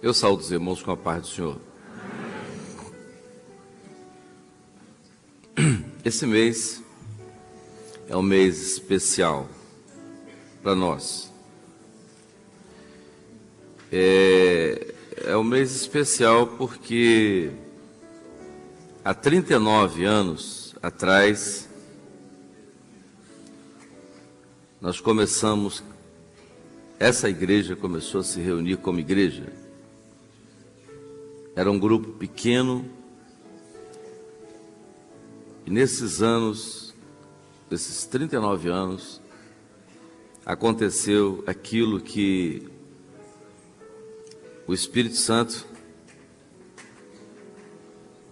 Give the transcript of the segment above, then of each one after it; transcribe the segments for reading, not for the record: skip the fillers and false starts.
Eu saúdo os irmãos com a paz do Senhor. Esse mês é um mês especial para nós. É um mês especial porque há 39 anos atrás nós começamos, essa igreja começou a se reunir como igreja. Era um grupo pequeno, e nesses anos, nesses 39 anos, aconteceu aquilo que o Espírito Santo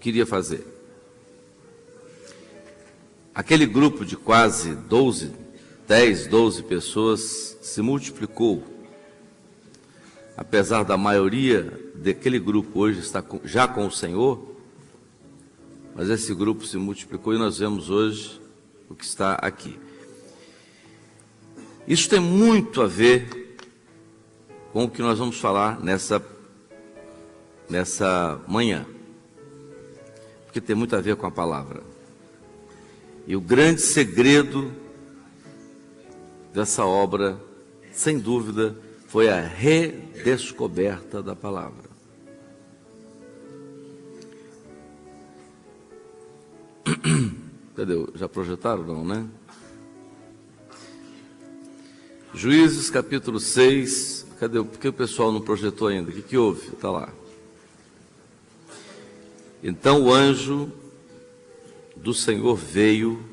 queria fazer. Aquele grupo de quase 10, 12 pessoas se multiplicou. Apesar da maioria daquele grupo hoje estar já com o Senhor, mas esse grupo se multiplicou e nós vemos hoje o que está aqui. Isso tem muito a ver com o que nós vamos falar nessa manhã, porque tem muito a ver com a palavra. E o grande segredo dessa obra, sem dúvida, foi a redescoberta da palavra. Cadê? Já projetaram? Não, né? Juízes capítulo 6. Cadê? Por que o pessoal não projetou ainda? O que houve? Está lá. Então o anjo do Senhor veio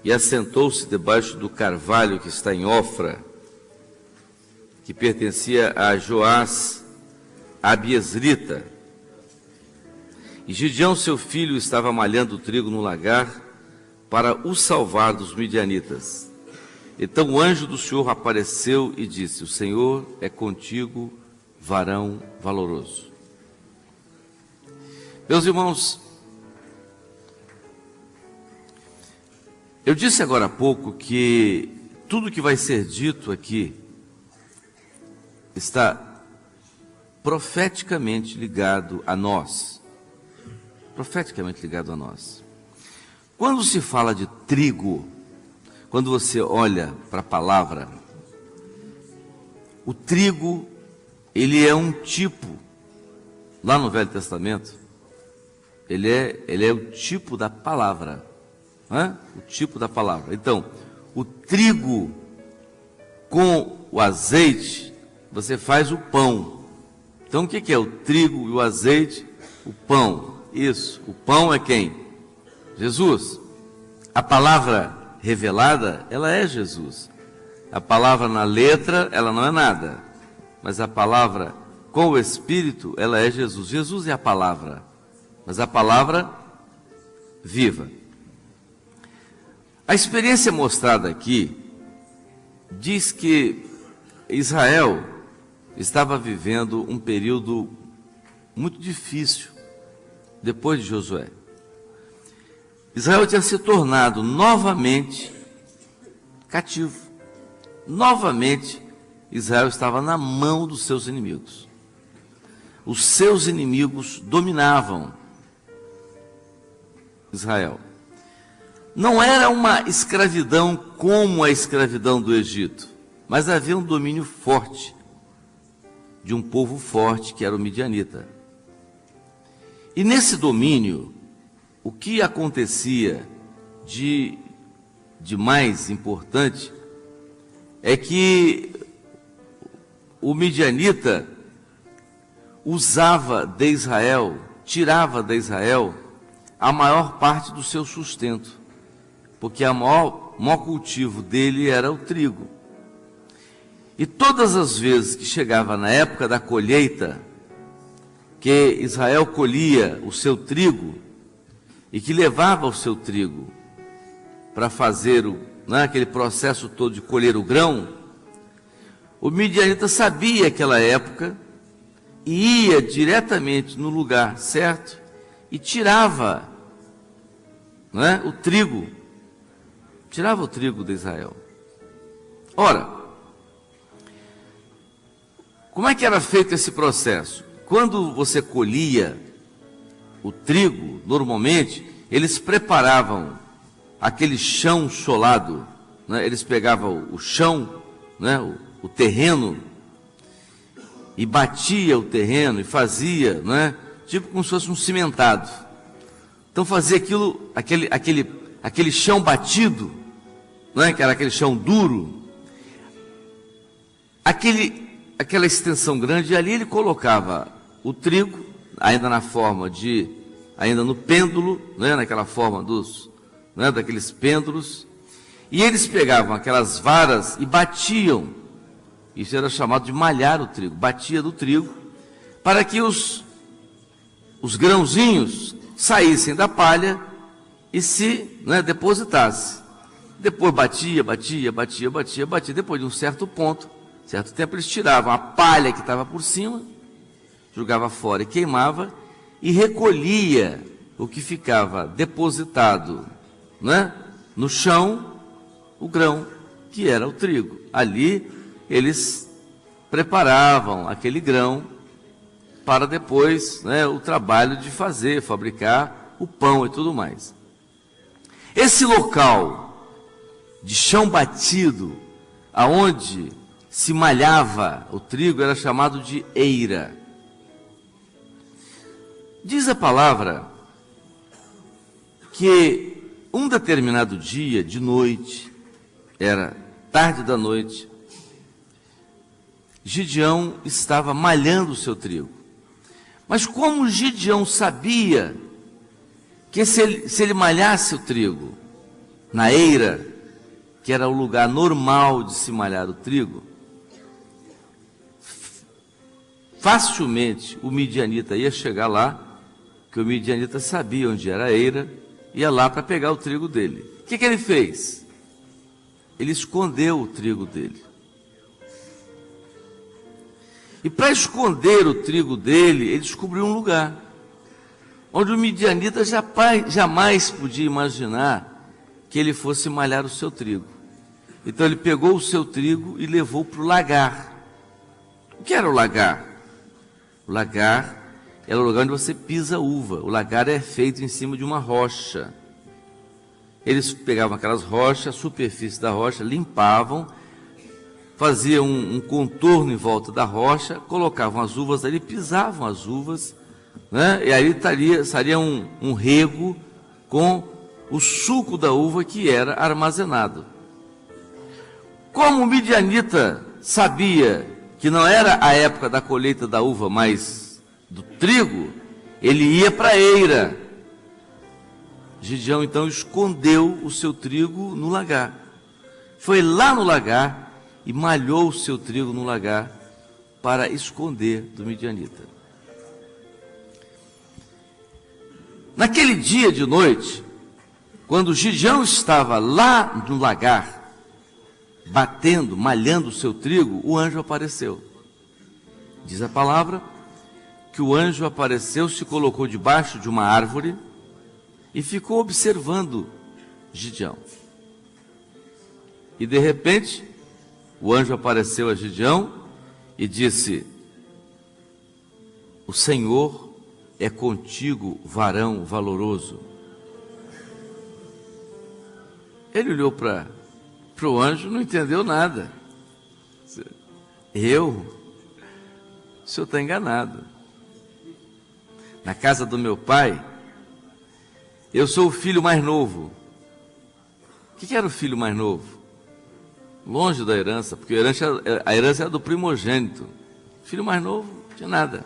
e assentou-se debaixo do carvalho que está em Ofra, que pertencia a Joás, Abiesrita. E Gideão, seu filho, estava malhando trigo no lagar para o salvar dos midianitas. Então o anjo do Senhor apareceu e disse: o Senhor é contigo, varão valoroso. Meus irmãos, eu disse agora há pouco que tudo que vai ser dito aqui está profeticamente ligado a nós. Profeticamente ligado a nós. Quando se fala de trigo, quando você olha para a palavra, o trigo, ele é um tipo, lá no Velho Testamento, ele é o tipo da palavra, o tipo da palavra. Então, o trigo com o azeite, você faz o pão. Então, o que é o trigo e o azeite? O pão. Isso, o pão é quem? Jesus. A palavra revelada, ela é Jesus. A palavra na letra, ela não é nada. Mas a palavra com o Espírito, ela é Jesus. Jesus é a palavra, mas a palavra viva. A experiência mostrada aqui diz que Israel estava vivendo um período muito difícil depois de Josué. Israel tinha se tornado novamente cativo. Novamente, Israel estava na mão dos seus inimigos. Os seus inimigos dominavam Israel. Não era uma escravidão como a escravidão do Egito, mas havia um domínio forte de um povo forte que era o midianita. E nesse domínio, o que acontecia de mais importante é que o midianita usava de Israel, tirava de Israel a maior parte do seu sustento, porque o maior cultivo dele era o trigo. E todas as vezes que chegava na época da colheita, que Israel colhia o seu trigo e que levava o seu trigo para fazer aquele processo todo de colher o grão, o midianita sabia aquela época e ia diretamente no lugar certo e tirava o trigo, de Israel. Ora, Como é que era feito esse processo? Quando você colhia o trigo, normalmente, eles preparavam aquele chão solado, né? Eles pegavam o chão, né? o terreno, e batia o terreno e fazia, né? Tipo como se fosse um cimentado. Então fazia aquele chão batido, né? Que era aquele chão duro, aquela extensão grande, e ali ele colocava o trigo, ainda na forma ainda no pêndulo, né? Naquela forma né? Daqueles pêndulos, e eles pegavam aquelas varas e batiam. Isso era chamado de malhar o trigo, batia do trigo, para que os grãozinhos saíssem da palha e se, né, depositasse. Depois batia. Depois de um certo ponto, certo tempo, eles tiravam a palha que estava por cima, jogava fora e queimava, e recolhia o que ficava depositado, né, no chão, o grão, que era o trigo. Ali eles preparavam aquele grão para depois, né, o trabalho de fabricar o pão e tudo mais. Esse local de chão batido, aonde se malhava o trigo, era chamado de eira. Diz a palavra que um determinado dia, de noite, era tarde da noite, Gideão estava malhando o seu trigo. Mas como Gideão sabia que se ele malhasse o trigo na eira, que era o lugar normal de se malhar o trigo, facilmente o midianita ia chegar lá, que o midianita sabia onde era a eira, ia lá para pegar o trigo dele. O que ele fez? Ele escondeu o trigo dele. E para esconder o trigo dele, ele descobriu um lugar onde o midianita jamais podia imaginar que ele fosse malhar o seu trigo. Então ele pegou o seu trigo e levou para o lagar. O que era o lagar? O lagar era o lugar onde você pisa uva. O lagar é feito em cima de uma rocha. Eles pegavam aquelas rochas, a superfície da rocha, limpavam, faziam um contorno em volta da rocha, colocavam as uvas ali, pisavam as uvas, né? E aí estaria um rego com o suco da uva que era armazenado. Como o midianita sabia que não era a época da colheita da uva, mas do trigo, ele ia para a eira. Gideão então escondeu o seu trigo no lagar. Foi lá no lagar e malhou o seu trigo no lagar para esconder do midianita. Naquele dia de noite, quando Gideão estava lá no lagar, batendo, malhando o seu trigo, o anjo apareceu. Diz a palavra que o anjo apareceu, se colocou debaixo de uma árvore e ficou observando Gideão. E de repente, o anjo apareceu a Gideão e disse: o Senhor é contigo, varão valoroso. Ele olhou para o anjo, não entendeu nada. O senhor está enganado. Na casa do meu pai, eu sou o filho mais novo. O que era o filho mais novo? Longe da herança, porque a herança era do primogênito. O filho mais novo não tinha nada,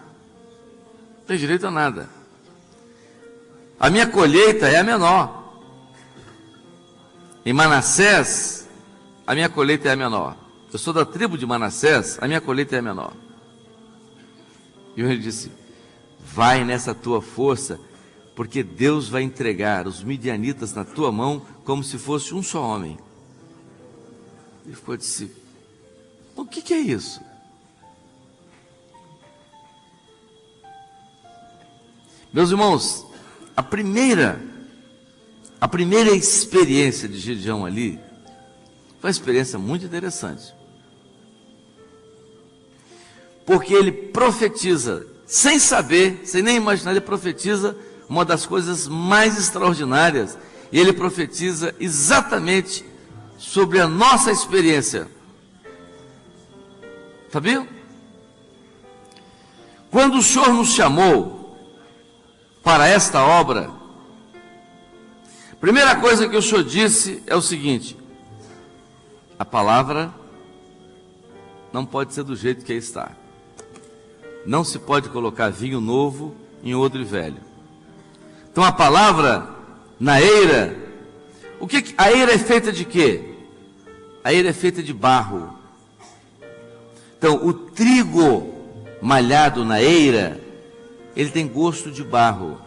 não tem direito a nada. A minha colheita é a menor. Em Manassés, a minha colheita é a menor. Eu sou da tribo de Manassés, a minha colheita é a menor. E ele disse: vai nessa tua força, porque Deus vai entregar os midianitas na tua mão como se fosse um só homem. Ele ficou disse: o que é isso? Meus irmãos, a primeira experiência de Gideão ali foi uma experiência muito interessante. porque ele profetiza, sem saber, sem nem imaginar, ele profetiza uma das coisas mais extraordinárias, e ele profetiza exatamente sobre a nossa experiência. Sabia? Quando o Senhor nos chamou para esta obra, a primeira coisa que o Senhor disse é o seguinte: a palavra não pode ser do jeito que está. Não se pode colocar vinho novo em odre velho. Então a palavra na eira, a eira é feita de quê? A eira é feita de barro. Então o trigo malhado na eira, ele tem gosto de barro.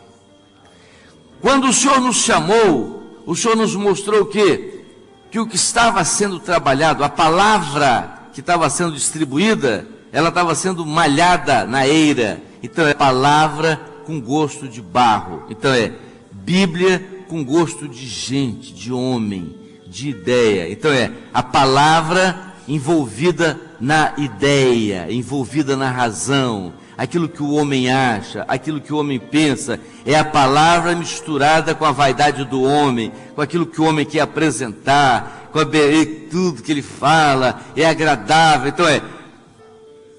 Quando o Senhor nos chamou, o Senhor nos mostrou o quê? Que o que estava sendo trabalhado, a palavra que estava sendo distribuída, ela estava sendo malhada na eira. Então é palavra com gosto de barro. Então é Bíblia com gosto de gente, de homem, de ideia. Então é a palavra envolvida na ideia, envolvida na razão, aquilo que o homem acha, aquilo que o homem pensa. É a palavra misturada com a vaidade do homem, com aquilo que o homem quer apresentar, com tudo que ele fala, é agradável. Então é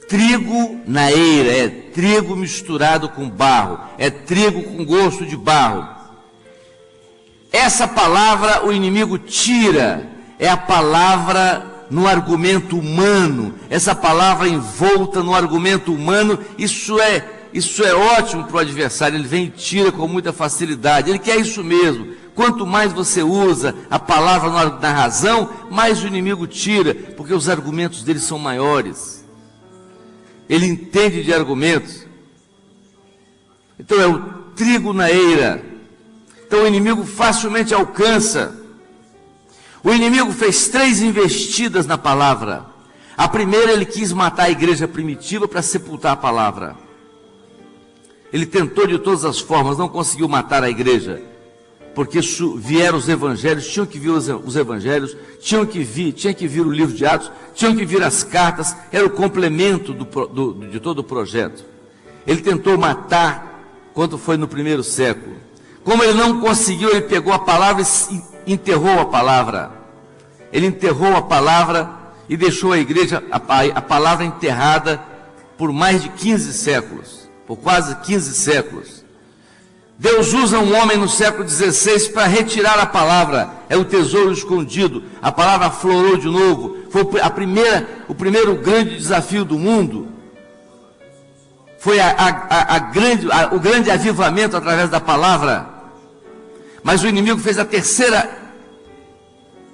trigo na eira, é trigo misturado com barro, é trigo com gosto de barro. Essa palavra o inimigo tira, é a palavra no argumento humano, essa palavra envolta no argumento humano. Isso é ótimo para o adversário, ele vem e tira com muita facilidade, ele quer isso mesmo. Quanto mais você usa a palavra na razão, mais o inimigo tira, porque os argumentos dele são maiores. Ele entende de argumentos. Então é o trigo na eira. Então o inimigo facilmente alcança. O inimigo fez 3 investidas na palavra. A primeira, ele quis matar a igreja primitiva para sepultar a palavra. Ele tentou de todas as formas, não conseguiu matar a igreja, porque vieram os evangelhos, tinham que vir os evangelhos, tinha que vir o livro de Atos, tinham que vir as cartas, era o complemento de todo o projeto. Ele tentou matar quando foi no primeiro século. Como ele não conseguiu, ele pegou a palavra e enterrou a palavra. Ele enterrou a palavra e deixou a igreja, a palavra enterrada por mais de 15 séculos, por quase 15 séculos. Deus usa um homem no século XVI para retirar a palavra, é o tesouro escondido. A palavra aflorou de novo, foi o primeiro grande desafio do mundo. Foi o grande avivamento através da palavra. Mas o inimigo fez a terceira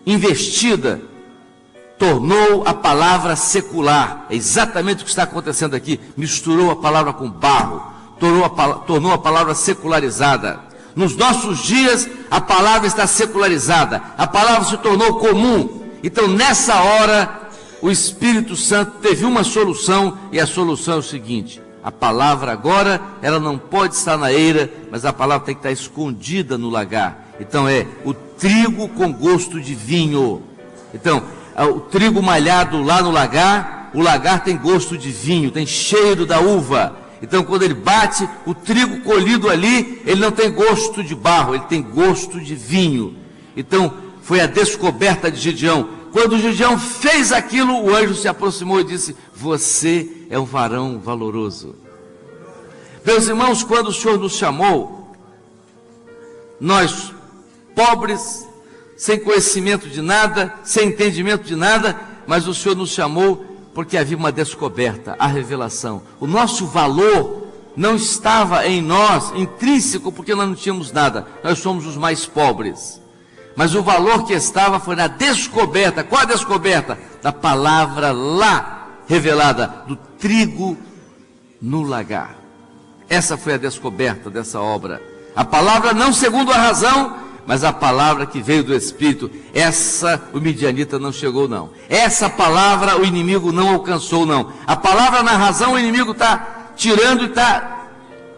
investida, tornou a palavra secular. É exatamente o que está acontecendo aqui. Misturou a palavra com barro, tornou a palavra secularizada. Nos nossos dias, a palavra está secularizada, a palavra se tornou comum. Então, nessa hora, o Espírito Santo teve uma solução, e a solução é o seguinte: a palavra agora, ela não pode estar na eira, mas a palavra tem que estar escondida no lagar. Então é o trigo com gosto de vinho. Então, o trigo malhado lá no lagar, o lagar tem gosto de vinho, tem cheiro da uva. Então, quando ele bate, o trigo colhido ali, ele não tem gosto de barro, ele tem gosto de vinho. Então, foi a descoberta de Gideão. Quando Gideão fez aquilo, o anjo se aproximou e disse: você é um varão valoroso. Meus irmãos, quando o Senhor nos chamou, nós, pobres, sem conhecimento de nada, sem entendimento de nada, mas o Senhor nos chamou porque havia uma descoberta, a revelação. O nosso valor não estava em nós, intrínseco, porque nós não tínhamos nada, nós somos os mais pobres. Mas o valor que estava foi na descoberta. Qual a descoberta? Da palavra lá revelada, do trigo no lagar. Essa foi a descoberta dessa obra. A palavra não segundo a razão, mas a palavra que veio do Espírito. Essa o midianita não chegou, não. Essa palavra o inimigo não alcançou, não. A palavra na razão o inimigo está tirando e está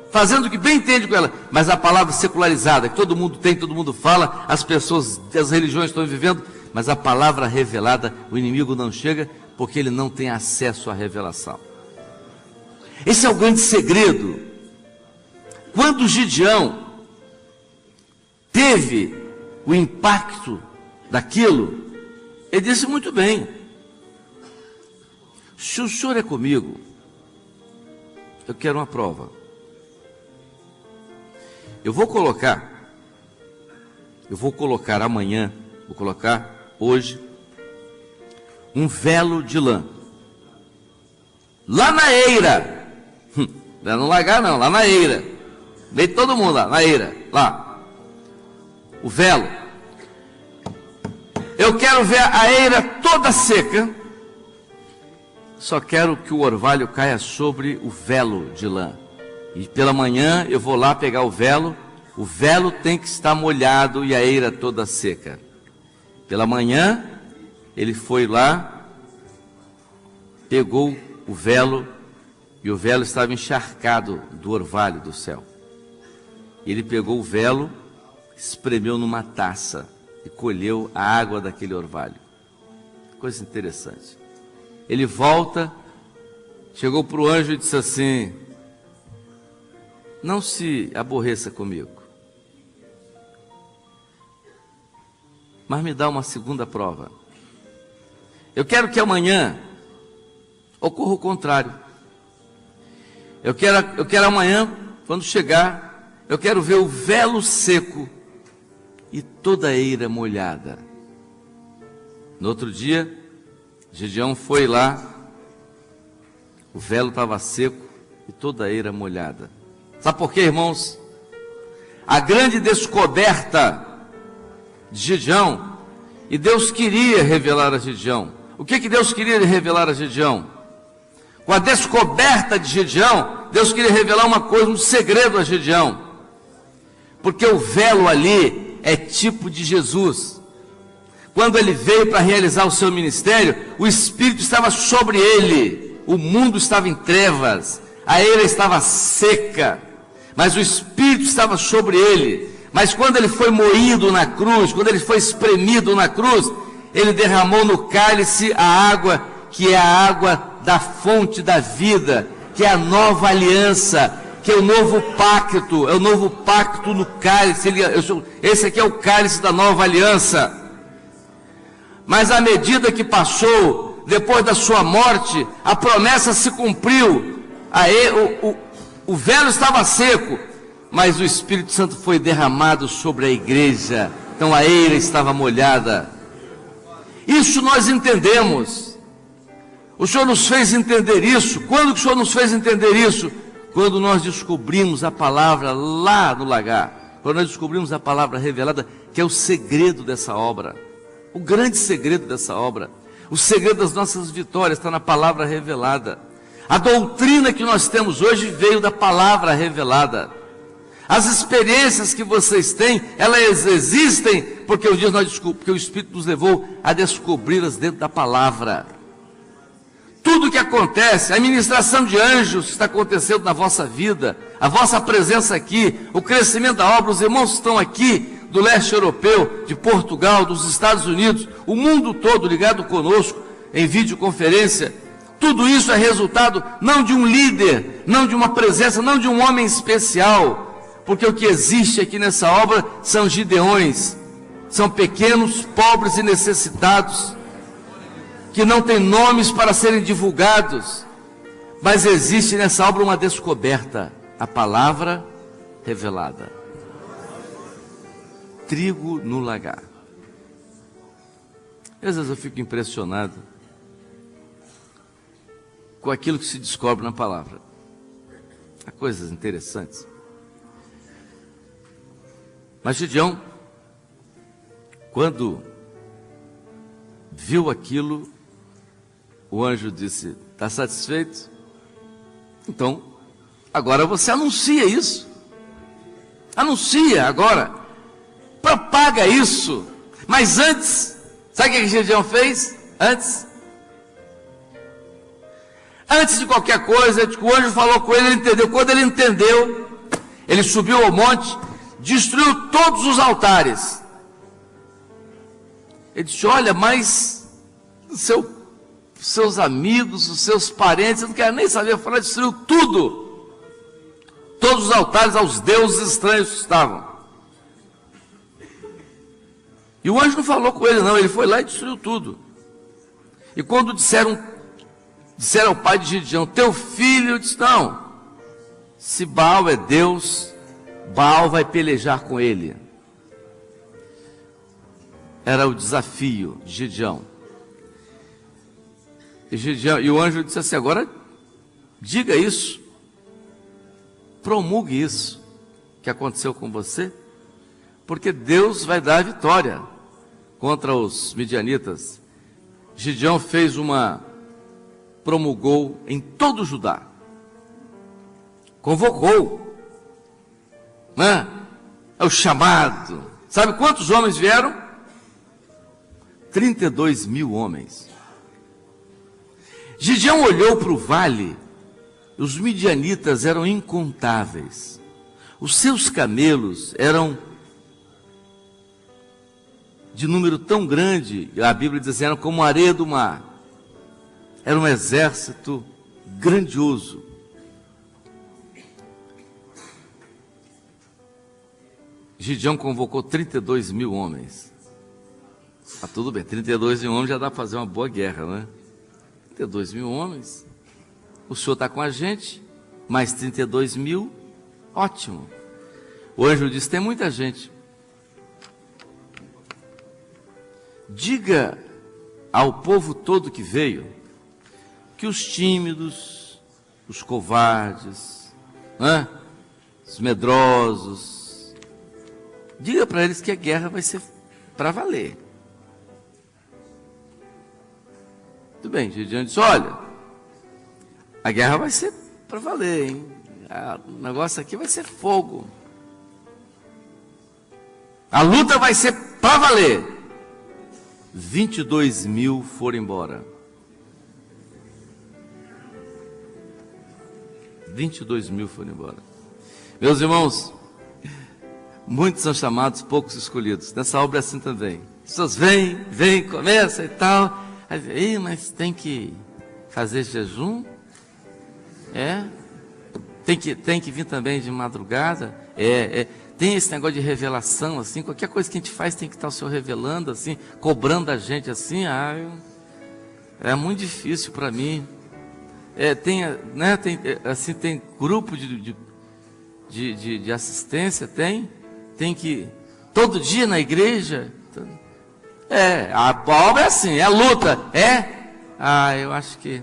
fazendo o que bem entende com ela. Mas a palavra secularizada, que todo mundo tem, todo mundo fala, as pessoas das religiões estão vivendo, mas a palavra revelada, o inimigo não chega, porque ele não tem acesso à revelação. Esse é o grande segredo. Quando Gideão teve o impacto daquilo, ele disse: muito bem, se o senhor é comigo, eu quero uma prova. Eu vou colocar amanhã, vou colocar hoje, um velo de lã, lá na eira, não é no lagar não, lá na eira, veio todo mundo lá, na eira, lá, o velo, eu quero ver a eira toda seca, só quero que o orvalho caia sobre o velo de lã, e pela manhã eu vou lá pegar o velo tem que estar molhado e a eira toda seca. Pela manhã, ele foi lá, pegou o velo, e o velo estava encharcado do orvalho do céu. Ele pegou o velo, espremeu numa taça e colheu a água daquele orvalho. Coisa interessante. Ele volta, chegou para o anjo e disse assim: não se aborreça comigo, mas me dá uma segunda prova. Eu quero que amanhã ocorra o contrário. Eu quero amanhã, quando chegar, eu quero ver o velo seco e toda a eira molhada. No outro dia, Gideão foi lá, o velo estava seco e toda a eira molhada. Sabe por quê, irmãos? A grande descoberta de Gideão, e Deus queria revelar a Gideão. O que Deus queria revelar a Gideão? Com a descoberta de Gideão, Deus queria revelar uma coisa, um segredo a Gideão. Porque o velo ali é tipo de Jesus. Quando ele veio para realizar o seu ministério, o Espírito estava sobre ele, o mundo estava em trevas, a eira estava seca, mas o Espírito estava sobre ele. Mas quando ele foi moído na cruz, quando ele foi espremido na cruz, ele derramou no cálice a água, que é a água da fonte da vida, que é a nova aliança, que é o novo pacto no cálice. Esse aqui é o cálice da nova aliança. Mas à medida que passou, depois da sua morte, a promessa se cumpriu. O velo estava seco, mas o Espírito Santo foi derramado sobre a igreja. Então a eira estava molhada. Isso nós entendemos. O Senhor nos fez entender isso. Quando o Senhor nos fez entender isso? Quando nós descobrimos a palavra lá no lagar. Quando nós descobrimos a palavra revelada, que é o segredo dessa obra. O grande segredo dessa obra. O segredo das nossas vitórias está na palavra revelada. A doutrina que nós temos hoje veio da palavra revelada. As experiências que vocês têm, elas existem porque porque o Espírito nos levou a descobri-las dentro da palavra. Tudo que acontece, a ministração de anjos está acontecendo na vossa vida, a vossa presença aqui, o crescimento da obra, os irmãos estão aqui do leste europeu, de Portugal, dos Estados Unidos, o mundo todo ligado conosco em videoconferência. Tudo isso é resultado não de um líder, não de uma presença, não de um homem especial, porque o que existe aqui nessa obra são gideões, são pequenos, pobres e necessitados, que não têm nomes para serem divulgados, mas existe nessa obra uma descoberta, a palavra revelada. Trigo no lagar. Às vezes eu fico impressionado com aquilo que se descobre na palavra. Há coisas interessantes. Mas Gideão, quando viu aquilo, o anjo disse: está satisfeito? Então, agora você anuncia isso. Anuncia agora. Propaga isso. Mas antes, sabe o que Gideão fez? Antes de qualquer coisa, o anjo falou com ele, ele entendeu. Quando ele entendeu, ele subiu ao monte, destruiu todos os altares. Ele disse: olha, mas os seus amigos, os seus parentes, não quer nem saber falar, destruiu tudo. Todos os altares aos deuses estranhos que estavam. E o anjo não falou com ele não, ele foi lá e destruiu tudo. E quando disseram ao pai de Gideão, teu filho, disse, não, se Baal é Deus, Baal vai pelejar com ele. Era o desafio de Gideão. E o anjo disse assim, agora diga isso, promulgue isso que aconteceu com você, porque Deus vai dar a vitória contra os midianitas. Gideão promulgou em todo o Judá, convocou, né? É o chamado. Sabe quantos homens vieram? 32 mil homens. Gideão olhou para o vale, os midianitas eram incontáveis, os seus camelos eram de número tão grande, a Bíblia diz assim, eram como a areia do mar. Era um exército grandioso. Gideão convocou 32 mil homens. Ah, tudo bem, 32 mil homens já dá para fazer uma boa guerra, né? 32 mil homens. O senhor está com a gente, mais 32 mil, ótimo. O anjo disse, tem muita gente. Diga ao povo todo que veio, que os tímidos, os covardes, né? Os medrosos, diga para eles que a guerra vai ser para valer. Tudo bem, Gideão disse, olha, a guerra vai ser para valer, hein? O negócio aqui vai ser fogo. A luta vai ser para valer. 22 mil foram embora. 22 mil foram embora. Meus irmãos, muitos são chamados, poucos escolhidos. Nessa obra é assim também. As pessoas vêm, começam e tal. Aí, mas tem que fazer jejum? Tem que vir também de madrugada? Tem esse negócio de revelação, assim, qualquer coisa que a gente faz tem que estar o Senhor revelando, assim, cobrando a gente, assim, é muito difícil para mim. Tem grupo de assistência, tem que, todo dia na igreja, a obra é assim, é a luta, eu acho que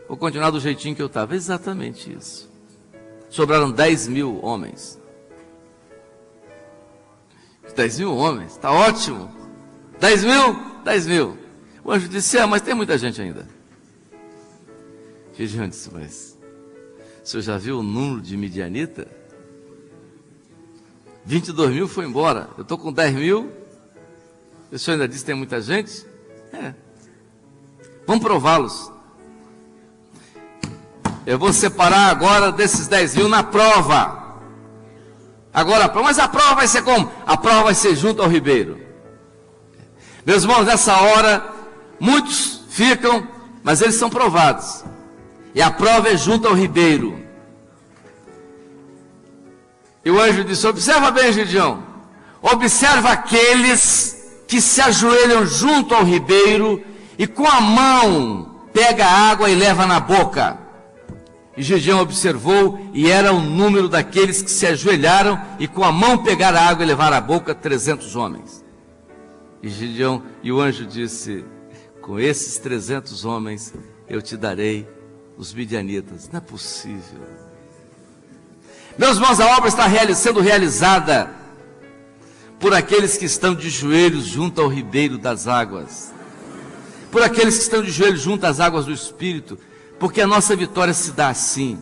vou continuar do jeitinho que eu estava, exatamente isso. Sobraram 10 mil homens. 10 mil homens, está ótimo. 10 mil? 10 mil. O anjo disse, mas tem muita gente ainda. Gideão disse, mas o senhor já viu o número de midianita? 22 mil foi embora, eu estou com 10 mil. O senhor ainda disse que tem muita gente? Vamos prová-los. Eu vou separar agora desses 10 mil na prova. Agora, mas a prova vai ser como? A prova vai ser junto ao ribeiro. Meus irmãos, nessa hora, muitos ficam, mas eles são provados. E a prova é junto ao ribeiro. E o anjo disse, observa bem, Gideão. Observa aqueles que se ajoelham junto ao ribeiro e com a mão pega a água e leva na boca. E Gideão observou, e era o número daqueles que se ajoelharam e com a mão pegaram a água e levaram à boca 300 homens. E o anjo disse, com esses 300 homens eu te darei os midianitas. Não é possível. Meus irmãos, a obra está sendo realizada por aqueles que estão de joelhos junto ao ribeiro das águas, por aqueles que estão de joelhos junto às águas do Espírito. Porque a nossa vitória se dá assim.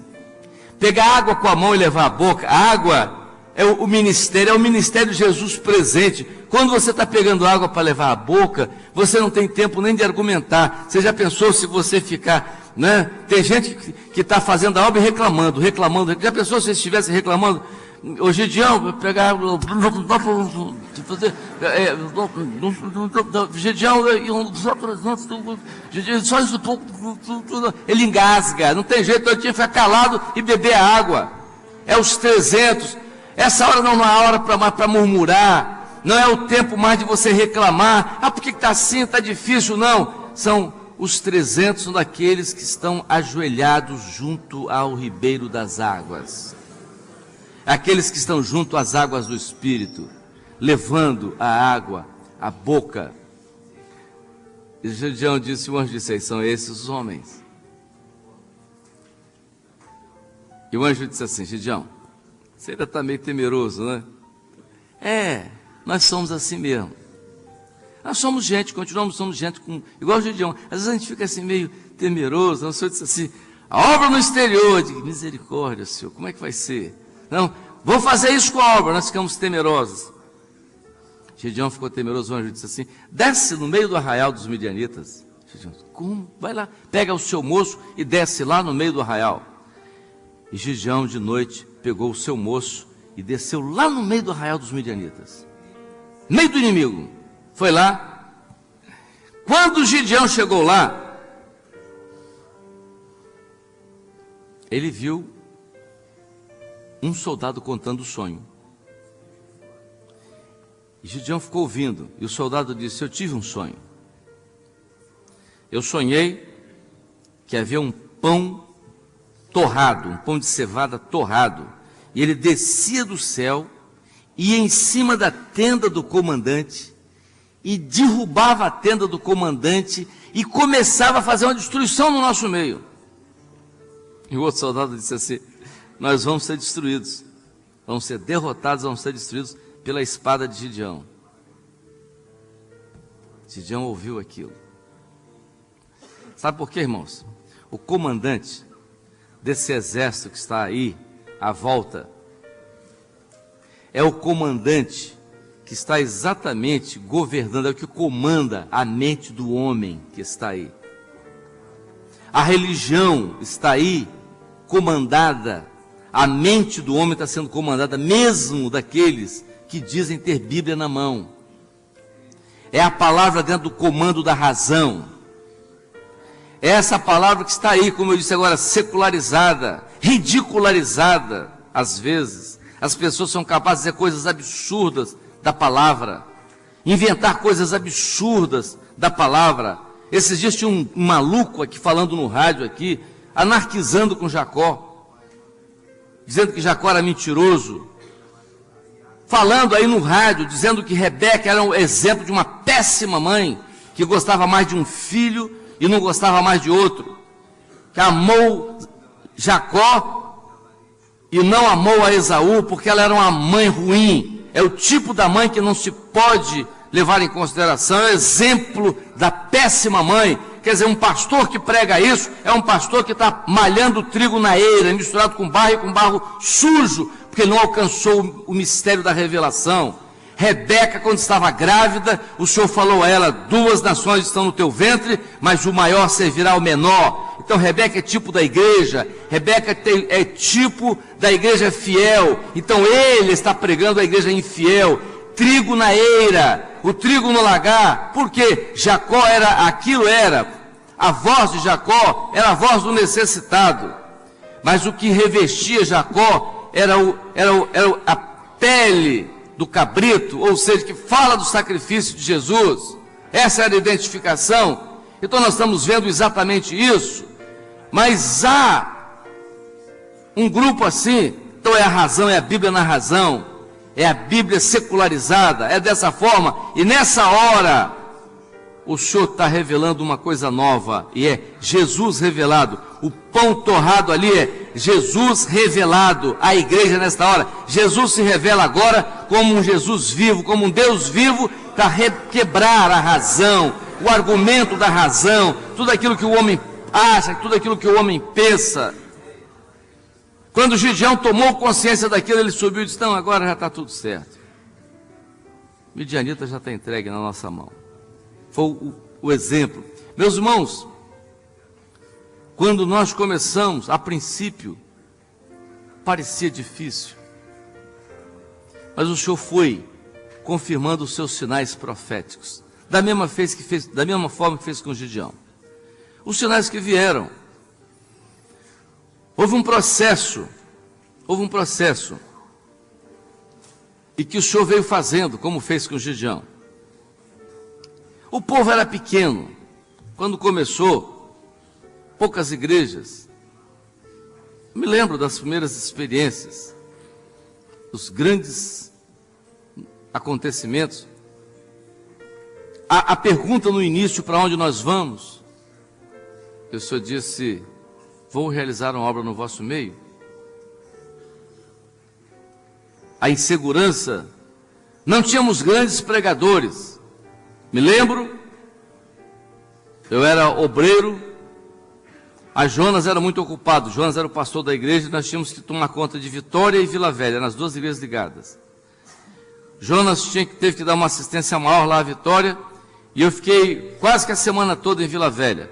Pegar água com a mão e levar à boca. A água é o ministério de Jesus presente. Quando você está pegando água para levar à boca, você não tem tempo nem de argumentar. Você já pensou se você ficar, né? Tem gente que está fazendo a obra e reclamando. Já pensou se estivesse reclamando? o Gideão, pegar Gideão, só isso, ele engasga, não tem jeito, eu tinha que ficar calado e beber a água. É os 300, essa hora não é hora para murmurar, não é o tempo mais de você reclamar, por que está assim, está difícil, não, são os 300 são daqueles que estão ajoelhados junto ao ribeiro das águas. Aqueles que estão junto às águas do Espírito, levando a água à boca. E Gideão disse, o anjo disse, são esses os homens. E o anjo disse assim, Gideão, você ainda está meio temeroso, né? Nós somos assim mesmo. Nós somos gente, somos gente igual o Gideão. Às vezes a gente fica assim meio temeroso. O Senhor disse assim, a obra no exterior, de misericórdia, Senhor, como é que vai ser? Não, vou fazer isso com a obra, nós ficamos temerosos. Gideão ficou temeroso, o anjo disse assim, desce no meio do arraial dos midianitas. Gideão, como? Vai lá, pega o seu moço e desce lá no meio do arraial. E Gideão de noite pegou o seu moço e desceu lá no meio do arraial dos midianitas. No meio do inimigo. Foi lá. Quando Gideão chegou lá, ele viu um soldado contando o sonho. E Gideão ficou ouvindo. E o soldado disse, eu tive um sonho. Eu sonhei que havia um pão torrado, um pão de cevada torrado. E ele descia do céu, ia em cima da tenda do comandante, e derrubava a tenda do comandante, e começava a fazer uma destruição no nosso meio. E o outro soldado disse assim, nós vamos ser destruídos, vamos ser derrotados, vamos ser destruídos pela espada de Gideão. Gideão ouviu aquilo. Sabe por quê, irmãos? O comandante desse exército que está aí, à volta, é o comandante que está exatamente governando, é o que comanda a mente do homem que está aí. A religião está aí comandada, a mente do homem está sendo comandada, mesmo daqueles que dizem ter Bíblia na mão. É a palavra dentro do comando da razão. É essa palavra que está aí, como eu disse agora, secularizada, ridicularizada, às vezes. As pessoas são capazes de dizer coisas absurdas da palavra, inventar coisas absurdas da palavra. Esses dias tinha um maluco aqui falando no rádio aqui, anarquizando com Jacó, dizendo que Jacó era mentiroso, falando aí no rádio, dizendo que Rebeca era um exemplo de uma péssima mãe, que gostava mais de um filho e não gostava mais de outro, que amou Jacó e não amou a Esaú, porque ela era uma mãe ruim. É o tipo da mãe que não se pode levar em consideração, é o exemplo da péssima mãe. Quer dizer, um pastor que prega isso, é um pastor que está malhando trigo na eira, misturado com barro e com barro sujo, porque não alcançou o mistério da revelação. Rebeca, quando estava grávida, o Senhor falou a ela, 2 nações estão no teu ventre, mas o maior servirá ao menor. Então Rebeca é tipo da igreja, Rebeca é tipo da igreja fiel, então ele está pregando a igreja infiel, trigo na eira, o trigo no lagar, porque Jacó era, a voz de Jacó era a voz do necessitado, mas o que revestia Jacó era a pele do cabrito, ou seja, que fala do sacrifício de Jesus. Essa era a identificação. Então nós estamos vendo exatamente isso. Mas há um grupo assim, então é a razão, é a Bíblia na razão, é a Bíblia secularizada, é dessa forma, e nessa hora o Senhor está revelando uma coisa nova, e é Jesus revelado. O pão torrado ali é Jesus revelado à igreja nesta hora. Jesus se revela agora como um Jesus vivo, como um Deus vivo, para quebrar a razão, o argumento da razão, tudo aquilo que o homem acha, tudo aquilo que o homem pensa. Quando Gideão tomou consciência daquilo, ele subiu e disse, não, agora já está tudo certo. Midianita já está entregue na nossa mão. Foi o exemplo. Meus irmãos, quando nós começamos, a princípio, parecia difícil. Mas o Senhor foi confirmando os seus sinais proféticos, da mesma forma que fez com Gideão. Os sinais que vieram. Houve um processo, e que o Senhor veio fazendo, como fez com Gideão. O povo era pequeno, quando começou, poucas igrejas. Me lembro das primeiras experiências, dos grandes acontecimentos. A pergunta no início, para onde nós vamos? O Senhor disse: vou realizar uma obra no vosso meio. A insegurança, não tínhamos grandes pregadores. Me lembro, eu era obreiro, a Jonas era muito ocupado. Jonas era o pastor da igreja e nós tínhamos que tomar conta de Vitória e Vila Velha, nas duas igrejas ligadas. Jonas teve que dar uma assistência maior lá à Vitória, e eu fiquei quase que a semana toda em Vila Velha.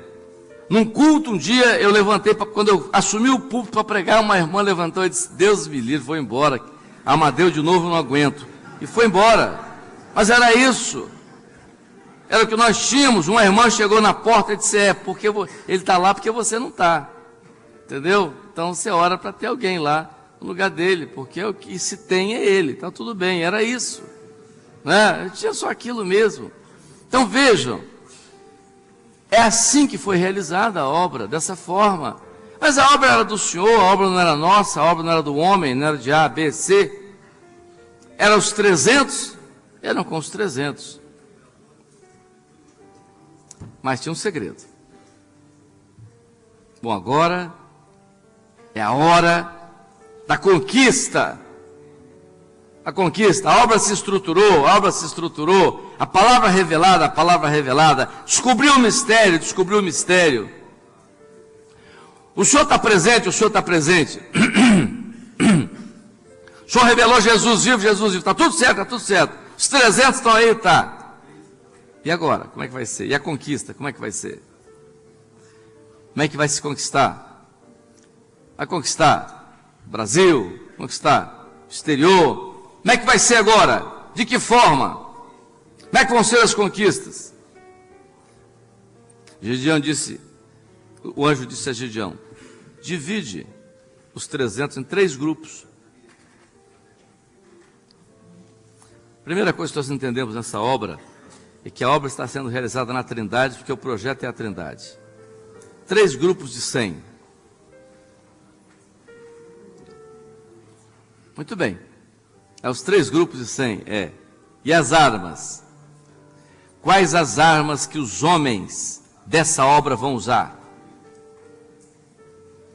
Num culto, um dia, eu levantei, quando eu assumi o púlpito para pregar, uma irmã levantou e disse: Deus me livre, vou embora. Amadeu de novo, não aguento. E foi embora. Mas era isso. Era o que nós tínhamos. Uma irmã chegou na porta e disse: porque ele está lá porque você não está. Entendeu? Então você ora para ter alguém lá no lugar dele, porque o que se tem é ele. Está tudo bem, era isso. Né? Tinha só aquilo mesmo. Então vejam, é assim que foi realizada a obra, dessa forma. Mas a obra era do Senhor, a obra não era nossa, a obra não era do homem, não era de A, B, C. Eram os 300? Eram com os 300. Mas tinha um segredo. Bom, agora é a hora da conquista. A conquista, a obra se estruturou, a palavra revelada, descobriu o mistério. O Senhor está presente, o Senhor revelou Jesus vivo, está tudo certo. Os 300 estão aí, tá. E agora, como é que vai ser? E a conquista, como é que vai ser? Como é que vai se conquistar? Vai conquistar o Brasil, conquistar o exterior. Como é que vai ser agora? De que forma? Como é que vão ser as conquistas? O anjo disse a Gideão: divide os 300 em 3 grupos. Primeira coisa que nós entendemos nessa obra é que a obra está sendo realizada na Trindade, porque o projeto é a Trindade. 3 grupos de 100. Muito bem. Os 3 grupos de 100, E as armas? Quais as armas que os homens dessa obra vão usar?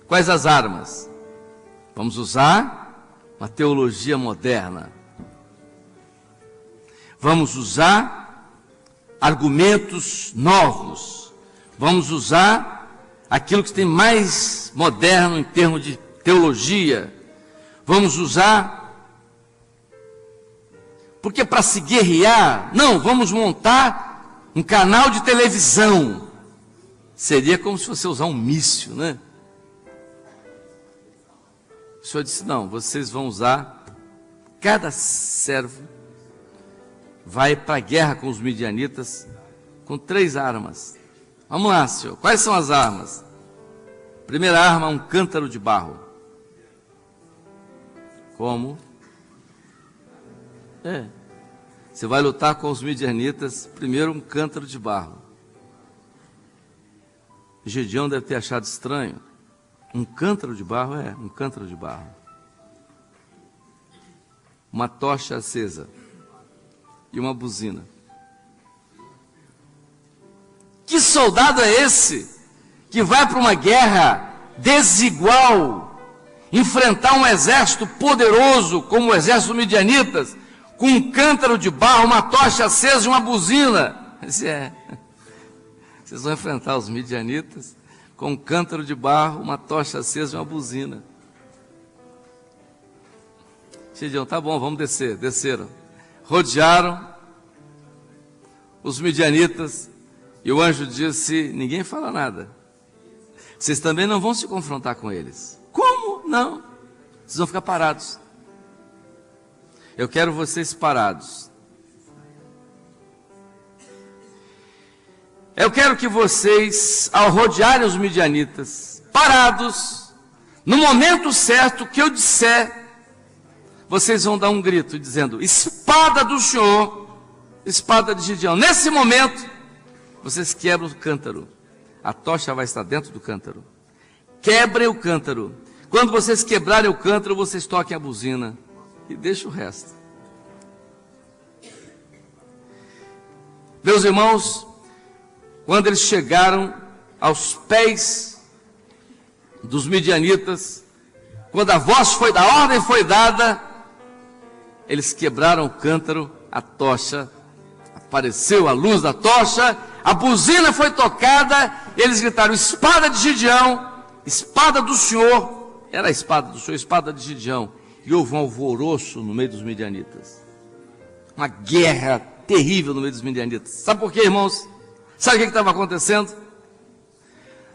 Quais as armas? Vamos usar uma teologia moderna. Vamos usar argumentos novos. Vamos usar aquilo que tem mais moderno em termos de teologia. Vamos usar... Porque para se guerrear, não, vamos montar um canal de televisão. Seria como se você usar um míssil, né? O Senhor disse: não, vocês vão usar, cada servo vai para a guerra com os midianitas com 3 armas. Vamos lá, Senhor, quais são as armas? Primeira arma, um cântaro de barro. Como? Você vai lutar com os midianitas, primeiro um cântaro de barro. Gideão deve ter achado estranho. Um cântaro de barro? Um cântaro de barro. Uma tocha acesa e uma buzina. Que soldado é esse que vai para uma guerra desigual, enfrentar um exército poderoso como o exército midianitas, com um cântaro de barro, uma tocha acesa e uma buzina? Vocês vão enfrentar os midianitas com um cântaro de barro, uma tocha acesa e uma buzina. Gideão: tá bom, vamos descer. Desceram, rodearam os midianitas, e o anjo disse: ninguém fala nada. Vocês também não vão se confrontar com eles. Como? Não. Vocês vão ficar parados. Eu quero vocês parados. Eu quero que vocês, ao rodearem os midianitas, parados, no momento certo que eu disser, vocês vão dar um grito dizendo: espada do Senhor, espada de Gideão. Nesse momento, vocês quebram o cântaro. A tocha vai estar dentro do cântaro. Quebrem o cântaro. Quando vocês quebrarem o cântaro, vocês toquem a buzina e deixem o resto. Meus irmãos, quando eles chegaram aos pés dos midianitas, quando a ordem foi dada, eles quebraram o cântaro, a tocha, apareceu a luz da tocha, a buzina foi tocada, eles gritaram: espada de Gideão, espada do Senhor. Era a espada do Senhor, espada de Gideão. E houve um alvoroço no meio dos midianitas, uma guerra terrível no meio dos midianitas. Sabe por quê, irmãos? Sabe o que estava acontecendo?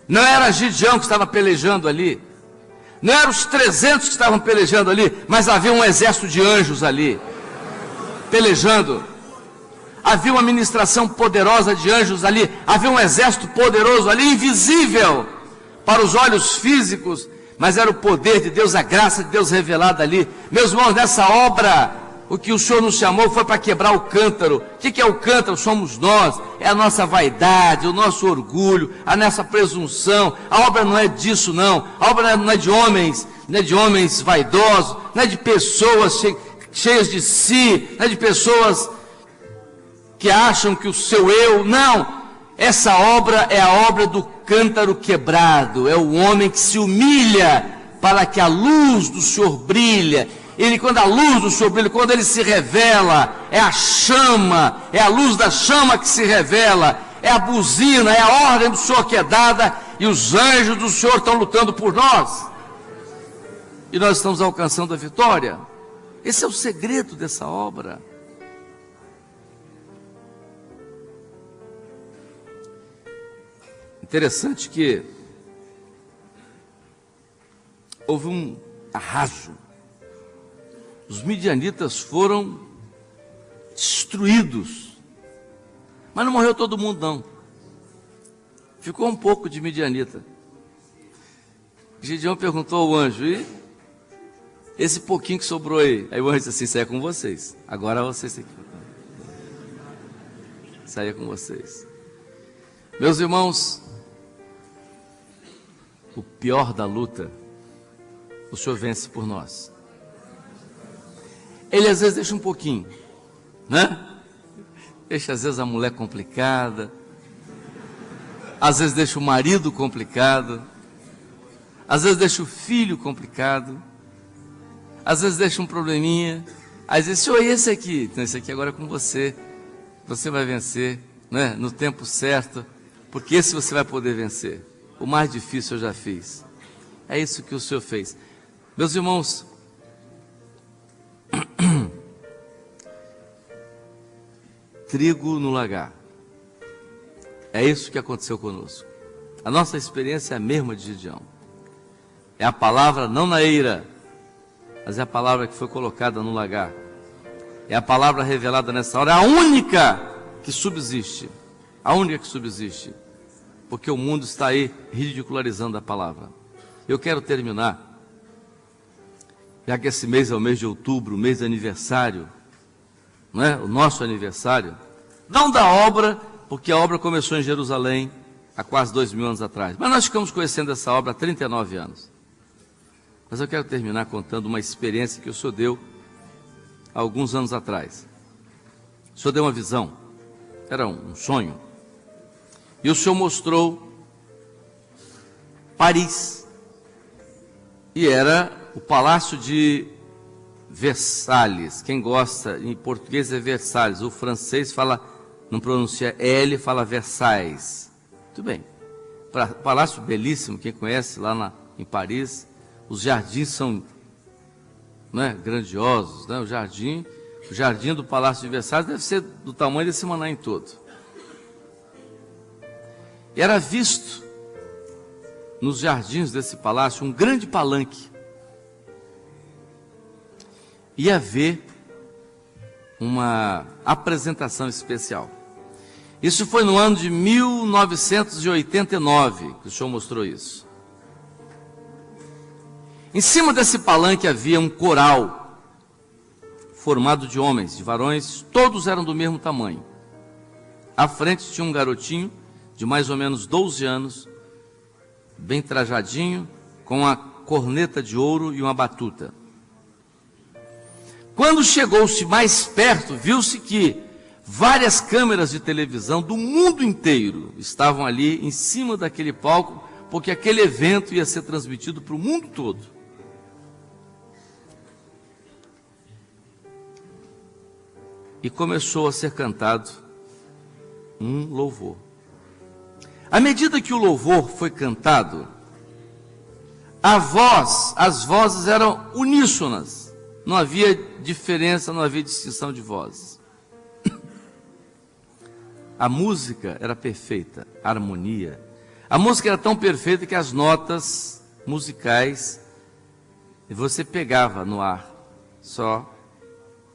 Não era Gideão que estava pelejando ali, não eram os 300 que estavam pelejando ali, mas havia um exército de anjos ali, pelejando. Havia uma ministração poderosa de anjos ali, havia um exército poderoso ali, invisível para os olhos físicos, mas era o poder de Deus, a graça de Deus revelada ali. Meus irmãos, nessa obra, o que o Senhor nos chamou foi para quebrar o cântaro. O que é o cântaro? Somos nós, é a nossa vaidade, o nosso orgulho, a nossa presunção. A obra não é disso não, a obra não é de homens, não é de homens vaidosos, não é de pessoas cheias de si, não é de pessoas que acham que o seu eu, não. Essa obra é a obra do cântaro quebrado, é o homem que se humilha para que a luz do Senhor brilhe. Ele, quando a luz do Senhor brilha, quando ele se revela, é a chama, é a luz da chama que se revela, é a buzina, é a ordem do Senhor que é dada, e os anjos do Senhor estão lutando por nós, e nós estamos alcançando a vitória. Esse é o segredo dessa obra. Interessante que houve um arraso. Os midianitas foram destruídos, mas não morreu todo mundo não. Ficou um pouco de midianita. Gideão perguntou ao anjo: e esse pouquinho que sobrou aí? Aí o anjo disse assim: isso aí é com vocês. Agora vocês têm que... isso aí é com vocês. Meus irmãos, o pior da luta, o Senhor vence por nós. Ele às vezes deixa um pouquinho, né? Deixa às vezes a mulher complicada, às vezes deixa o marido complicado, às vezes deixa o filho complicado, às vezes deixa um probleminha. Às vezes: Senhor, e esse aqui? Então, esse aqui agora é com você, você vai vencer, né? No tempo certo, porque esse você vai poder vencer. O mais difícil eu já fiz. É isso que o Senhor fez. Meus irmãos, trigo no lagar. É isso que aconteceu conosco. A nossa experiência é a mesma de Gideão. É a palavra não na eira, mas é a palavra que foi colocada no lagar. É a palavra revelada nessa hora, é a única que subsiste. A única que subsiste. Porque o mundo está aí ridicularizando a palavra. Eu quero terminar, já que esse mês é o mês de outubro, o mês de aniversário, não é? O nosso aniversário, não da obra, porque a obra começou em Jerusalém há quase 2000 anos atrás, mas nós ficamos conhecendo essa obra há 39 anos. Mas eu quero terminar contando uma experiência que o Senhor deu há alguns anos atrás. O Senhor deu uma visão, era um sonho, e o Senhor mostrou Paris, e era o Palácio de Versalhes. Quem gosta, em português é Versalhes, o francês fala, não pronuncia L, fala Versailles. Muito bem, palácio belíssimo, quem conhece lá em Paris, os jardins são, né, grandiosos, né? O jardim do Palácio de Versalhes deve ser do tamanho desse Manaim todo. E era visto nos jardins desse palácio um grande palanque. Ia ver uma apresentação especial. Isso foi no ano de 1989 que o senhor mostrou isso. Em cima desse palanque havia um coral formado de homens, de varões, todos eram do mesmo tamanho. À frente tinha um garotinho de mais ou menos 12 anos, bem trajadinho, com uma corneta de ouro e uma batuta. Quando chegou-se mais perto, viu-se que várias câmeras de televisão do mundo inteiro estavam ali em cima daquele palco, porque aquele evento ia ser transmitido para o mundo todo. E começou a ser cantado um louvor. À medida que o louvor foi cantado, as vozes eram uníssonas. Não havia diferença, não havia distinção de vozes. A música era perfeita, a harmonia. A música era tão perfeita que as notas musicais você pegava no ar, só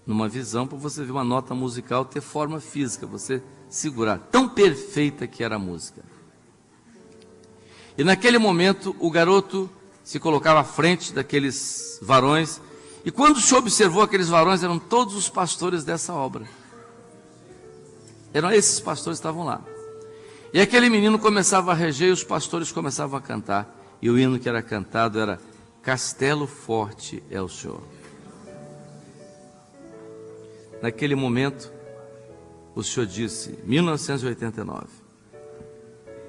numa visão, para você ver uma nota musical ter forma física, você segurar. Tão perfeita que era a música. E naquele momento o garoto se colocava à frente daqueles varões. E quando o senhor observou, aqueles varões eram todos os pastores dessa obra. Eram esses pastores que estavam lá. E aquele menino começava a reger e os pastores começavam a cantar. E o hino que era cantado era Castelo Forte é o Senhor. Naquele momento, o senhor disse, 1989,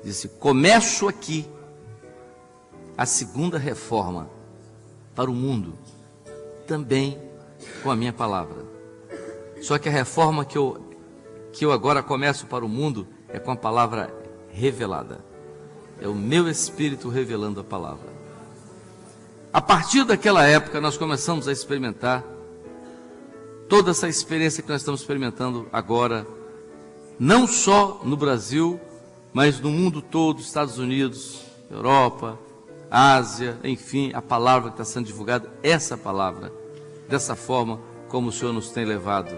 disse, começo aqui a segunda reforma para o mundo. Também com a minha palavra. Só que a reforma que eu agora começo para o mundo é com a palavra revelada. É o meu Espírito revelando a palavra. A partir daquela época nós começamos a experimentar toda essa experiência que nós estamos experimentando agora, não só no Brasil, mas no mundo todo, Estados Unidos, Europa, Ásia, enfim, a palavra que está sendo divulgada, essa palavra, dessa forma como o Senhor nos tem levado.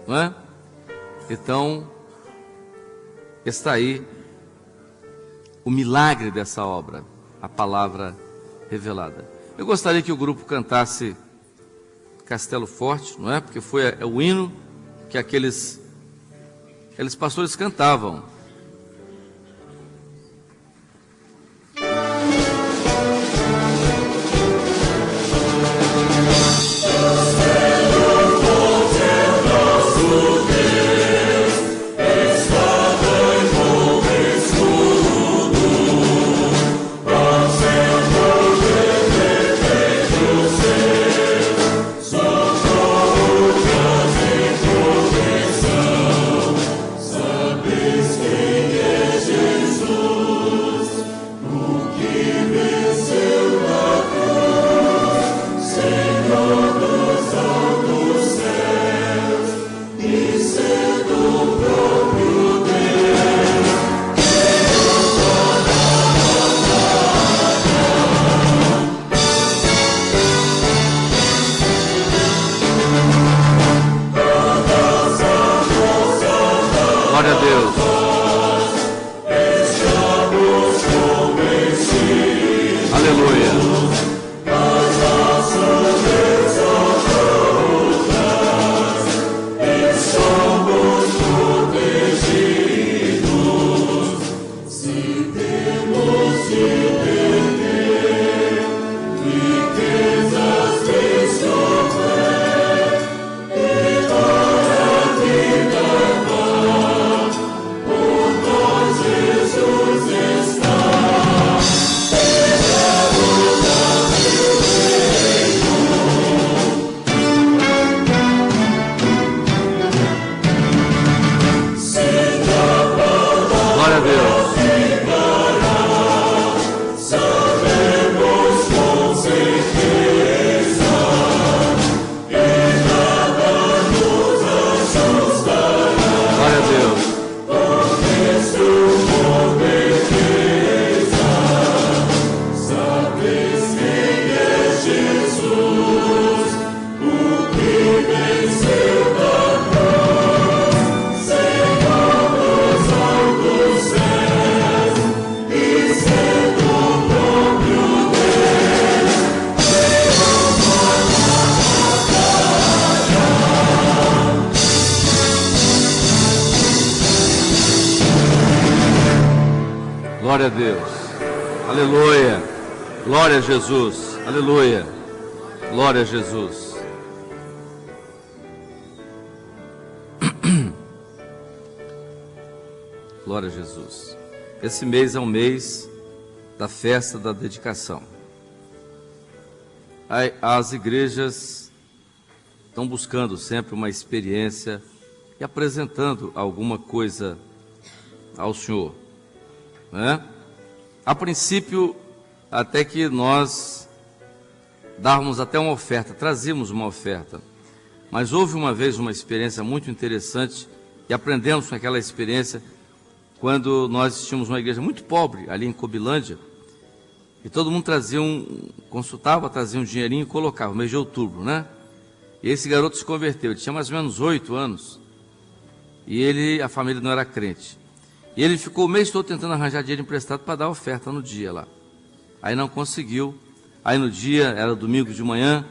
Não é? Então, está aí o milagre dessa obra, a palavra revelada. Eu gostaria que o grupo cantasse Castelo Forte, não é? Porque é o hino que aqueles pastores cantavam. Glória a Deus. Aleluia. Glória a Deus. Aleluia. Glória a Jesus. Aleluia. Glória a Jesus. Glória a Jesus. Esse mês é um mês da festa da dedicação. As igrejas estão buscando sempre uma experiência e apresentando alguma coisa ao Senhor, né? A princípio, até que nós dávamos até uma oferta, trazíamos uma oferta, mas houve uma vez uma experiência muito interessante e aprendemos com aquela experiência quando nós tínhamos uma igreja muito pobre ali em Cobilândia e todo mundo consultava, trazia um dinheirinho e colocava, mês de outubro, né? E esse garoto se converteu, ele tinha mais ou menos 8 anos e a família não era crente. E ele ficou o mês todo tentando arranjar dinheiro emprestado para dar oferta no dia lá. Aí não conseguiu. Aí no dia, era domingo de manhã,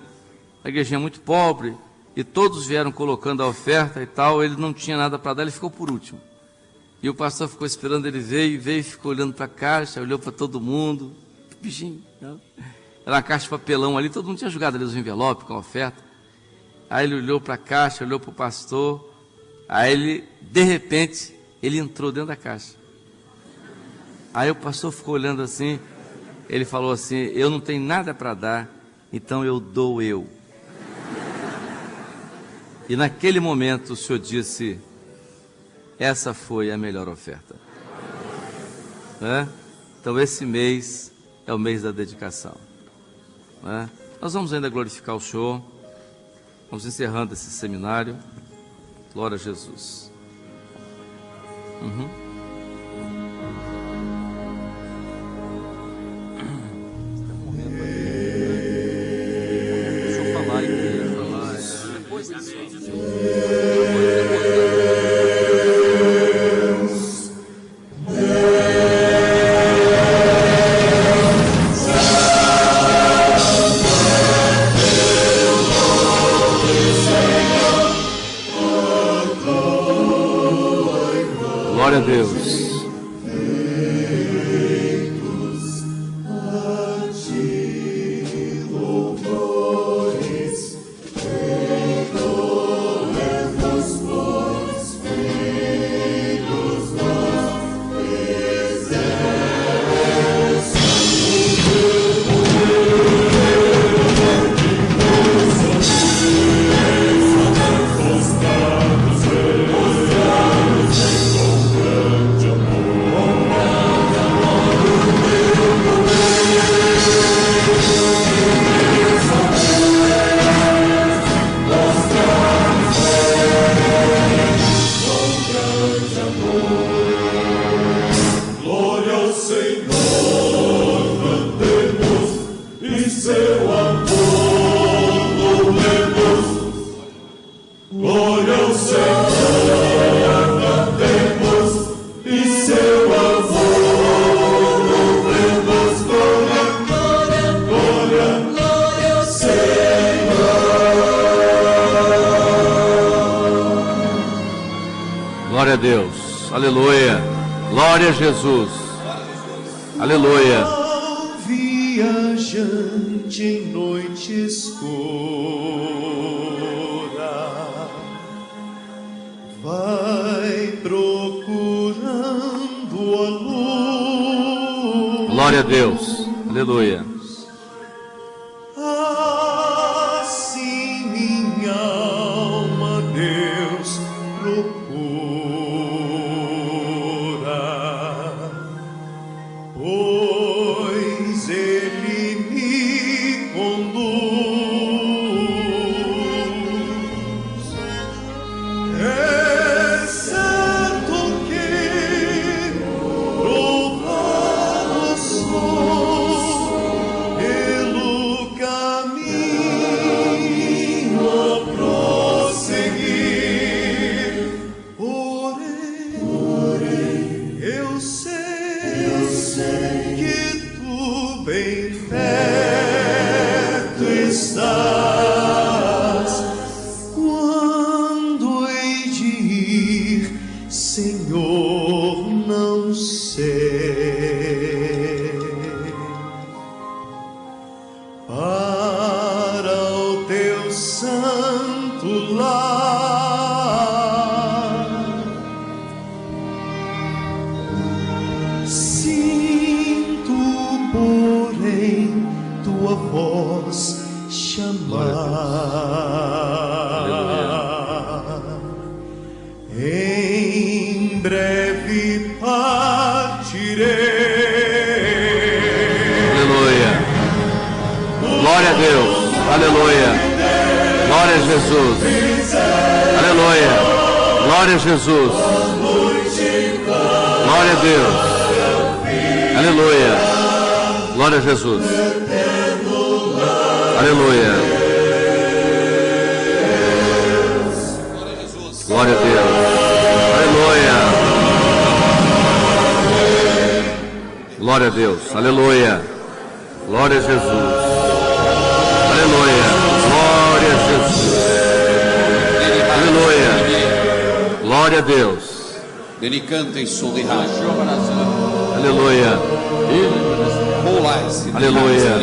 a igrejinha muito pobre, e todos vieram colocando a oferta e tal, ele não tinha nada para dar, ele ficou por último. E o pastor ficou esperando, ele veio e ficou olhando para a caixa, olhou para todo mundo, bichinho, não? Era uma caixa de papelão ali, todo mundo tinha jogado ali os envelopes com a oferta. Aí ele olhou para a caixa, olhou para o pastor, aí ele, de repente, ele entrou dentro da caixa. Aí o pastor ficou olhando assim, ele falou assim: eu não tenho nada para dar, então eu dou eu. E naquele momento o Senhor disse: essa foi a melhor oferta. Então esse mês é o mês da dedicação. Nós vamos ainda glorificar o Senhor, vamos encerrando esse seminário. Glória a Jesus. Deixa eu falar depois glória a Deus. Glória a Deus, aleluia, glória a Jesus, aleluia. Viajante em noite escura, vai procurando a luz. Glória a Deus, aleluia. Assim minha alma Deus procura, pois Ele me conduz. É certo que provar sou pelo caminho a prosseguir. Porém, eu sei que tu bem perto estás. Quando hei de ir, Senhor, não sei. ouvirei tua voz chamar. Em breve partirei. Aleluia. Glória a Deus. Aleluia. Glória a Jesus. Aleluia. Glória a Jesus. Glória a Deus. Aleluia. Glória a Jesus. Aleluia. Glória a Deus. Aleluia. Glória a Deus. Aleluia. Glória a Jesus. Aleluia. Glória a Jesus. Aleluia. Glória a Deus. Delicante solihai. Aleluia. Molai. Aleluia.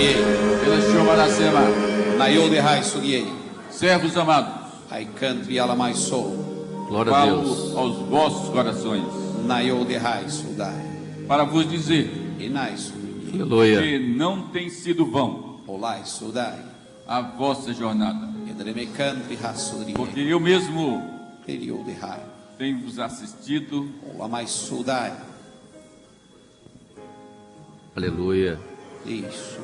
Nayodehai soliei. Servos amados, Haikant vialamai sol. Glória a Deus. falo aos vossos corações Nayodehai sudai. para vos dizer Inai sudai. Aleluia. que não tem sido vão Olai sudai. a vossa jornada, Edremekant vihasudri. porque eu mesmo Periodehai. tenho vos assistido Olamai sudai. Aleluia. Isso.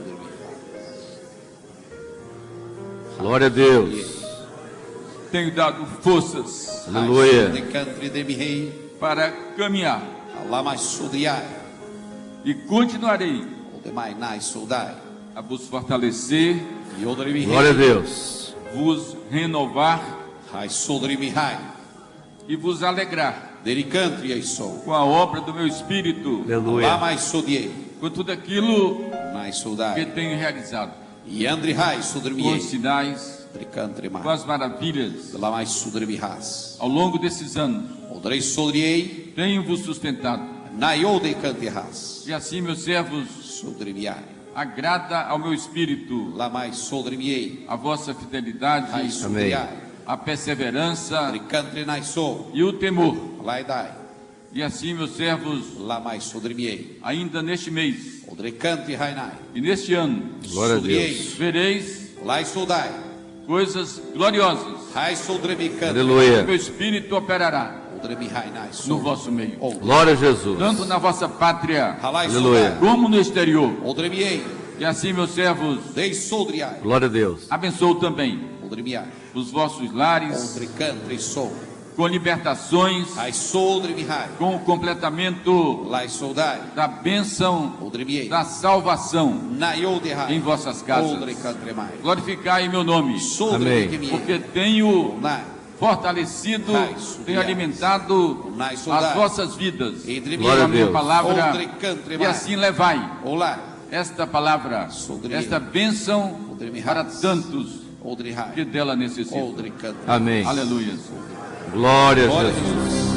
Glória a Deus. tenho dado forças Aleluia. Decantri demihei. para caminhar Alamai sudriai. e continuarei Odemai nai sudai. a vos fortalecer, Yodremihei. Glória a Deus. vos renovar Hai sudrimihai. e vos alegrar Delicantri ei sol. com a obra do meu Espírito, Aleluia. Lamai sudiei. com tudo aquilo Nai que sudai. tenho realizado, Yandri hai com os sudrimiei. sinais, Tricantri com mai. as maravilhas Lamai sudrimihas. ao longo desses anos. Odrei sudriei. Tenho vos sustentado, Naiode cantihas. e assim, meus servos, Sudrimiai. agrada ao meu espírito Lamai sudrimiei. a vossa fidelidade, Hai sudriai. a perseverança Tricantri nai sol. e o temor. Laidai. E assim, meus servos, Lamai sudrimiei. ainda neste mês Odrei canti hainai. e neste ano, Glória a Sudriei. Deus. vereis Lai sudai. coisas gloriosas. Hai sudrimicanti. Aleluia. Meu espírito operará Odremihai nai no sol. vosso meio, Glória a Jesus. tanto na vossa pátria Halai Aleluia. sudai. como no exterior. Odremiei. E assim, meus servos, Dei sudriai. Glória a Deus. abençoo também Odremiai. os vossos lares Odricantri sol. com libertações, Hai sudrimihai. com o completamento Lai sudai. da bênção Odremiei. da salvação Naiodehai. em vossas casas. Odricantri mai. Glorificai em meu nome, Sudrimiei. porque tenho Nai. fortalecido, tenho alimentado as vossas vidas com Glória a a minha Deus. palavra, e assim levai Olá. esta palavra, esta bênção para tantos Odrihai. que dela necessitam. Odricantri. Amém. Aleluia. Glória a Glória a Jesus.